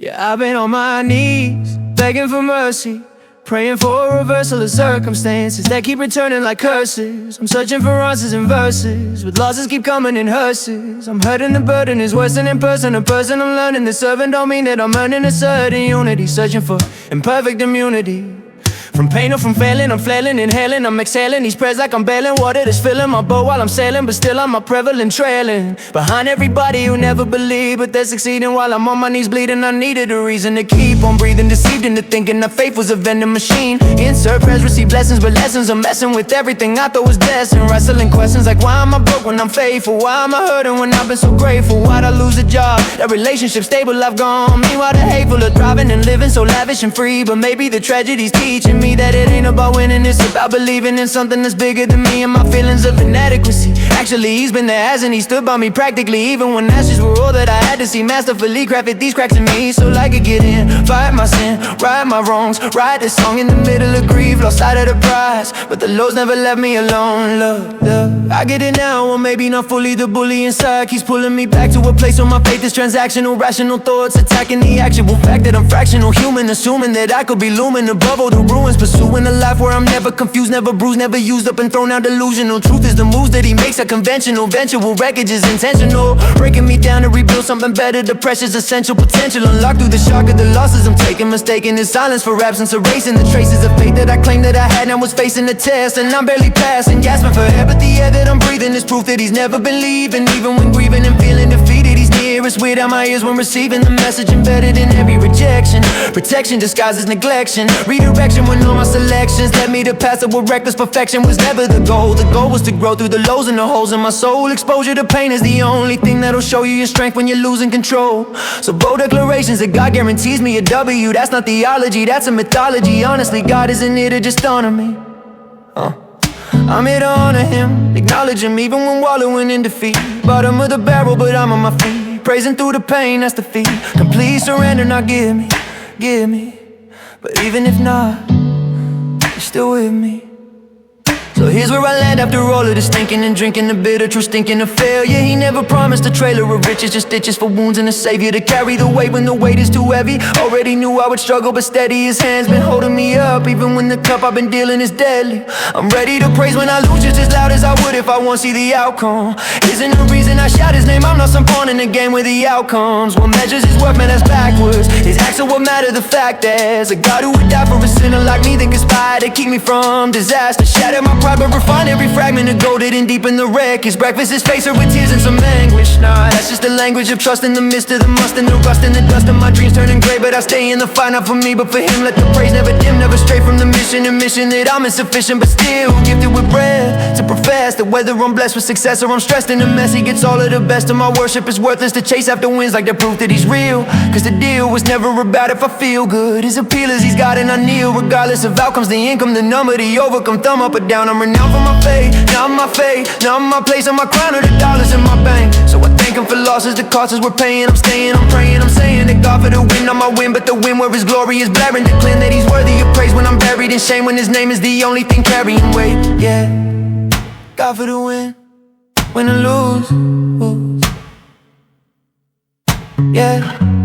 Yeah, I've been on my knees, begging for mercy, praying for a reversal of circumstances that keep returning like curses. I'm searching for answers in verses, but losses keep coming in hearses. I'm hurting, the burden is worse than in person. A person I'm learning to serve and don't mean that I'm earning a certain unity. Searching for imperfect immunity from pain or from failing. I'm flailing, inhaling, I'm exhaling these prayers like I'm bailing water that's filling my boat while I'm sailing. But still I'm a prevalent trailing behind everybody who never believed, but they're succeeding while I'm on my knees bleeding. I needed a reason to keep on breathing, deceived into thinking that faith was a vending machine. Insert prayers, receive blessings, but lessons are messing with everything I thought was destined. Wrestling questions like why am I broke when I'm faithful? Why am I hurting when I've been so grateful? Why'd I lose a job? That relationship stable, I've gone. Meanwhile the hateful are thriving and living so lavish and free. But maybe the tragedy's teaching me that it ain't about winning, it's about believing in something that's bigger than me and my feelings of inadequacy. Actually, he's been there, hasn't he? Stood by me practically, even when ashes were all that I had to see. Masterfully crafted these cracks in me so I could get in. Fight my sin, right my wrongs, write this song in the middle of grief. Lost sight of the prize, but the lows never left me alone. Look, I get it now, or maybe not fully. The bully inside keeps pulling me back to a place where my faith is transactional. Rational thoughts attacking the actual fact that I'm fractional human, assuming that I could be looming above all the ruins. Pursuing a life where I'm never confused, never bruised, never used up and thrown out delusional. Truth is the moves that he makes are conventional. Eventual wreckage is intentional, breaking me down to rebuild something better. The pressure's essential, potential unlocked through the shock of the losses I'm taking. Mistaken in silence for absence, erasing the traces of faith that I claimed that I had and was facing the test. And I'm barely passing, gasping for air, but the air that I'm breathing is proof that he's never been leaving. Even when grieving and feeling defeated, he's near. It's weird how my ears when receiving the message embedded in every rejection. Protection disguises neglection, redirection when all my selections led me to paths that were reckless. Perfection was never the goal. The goal was to grow through the lows and the holes in my soul. Exposure to pain is the only thing that'll show you your strength when you're losing control. So bold declarations that God guarantees me a W. That's not theology, that's a mythology. Honestly, God isn't here to just honor me. I'm here to honor Him, acknowledge Him even when wallowing in defeat. Bottom of the barrel, but I'm on my feet, praising through the pain, that's defeat. Complete surrender, now give me. But even if not, you're still with me. So here's where I land after all of this thinking and drinking the bitter truth, stinking of failure. He never promised a trailer of riches, just stitches for wounds and a savior to carry the weight when the weight is too heavy. Already knew I would struggle, but steady his hands been holding me up. Even when the cup I've been dealing is deadly, I'm ready to praise when I lose just as loud as I would if I won't see the outcome. Isn't the reason I shout His name, I'm not some pawn in the game where the outcomes. What measures His worth, man, that's backwards. His acts are what matter, the fact there's a God who would die for a sinner like me that conspired to keep me from disaster. Shatter my pride, but refine every fragment of gold that didn't deepen the wreck. His breakfast is face her with tears and some anguish. Nah, that's just the language of trust in the midst of the must and the rust and the dust of my dreams turning gray. But I stay in the fight, not for me but for Him. Let the praise never dim, never stray from the mission. Admission that I'm insufficient but still gifted with breath to profess that whether I'm blessed with success or I'm stressed in a mess, He gets all of the best. And my worship is worthless to chase after wins like the proof that He's real. Cause the deal was never about if I feel good. His appeal is He's God and I kneel regardless of outcomes. The income, the number, the overcome, thumb up or down. I'm renowned for my faith, now I'm my faith, now I'm my place, I'm my crown or the dollars in my bank. So I thank Him for losses, the costs we're paying. I'm staying, I'm praying, I'm saying that God for the win, not my win, but the win where His glory is blaring. Declaring that He's worthy of praise when I'm buried in shame, when His name is the only thing carrying weight. Yeah, God for the win, when I lose. Yeah.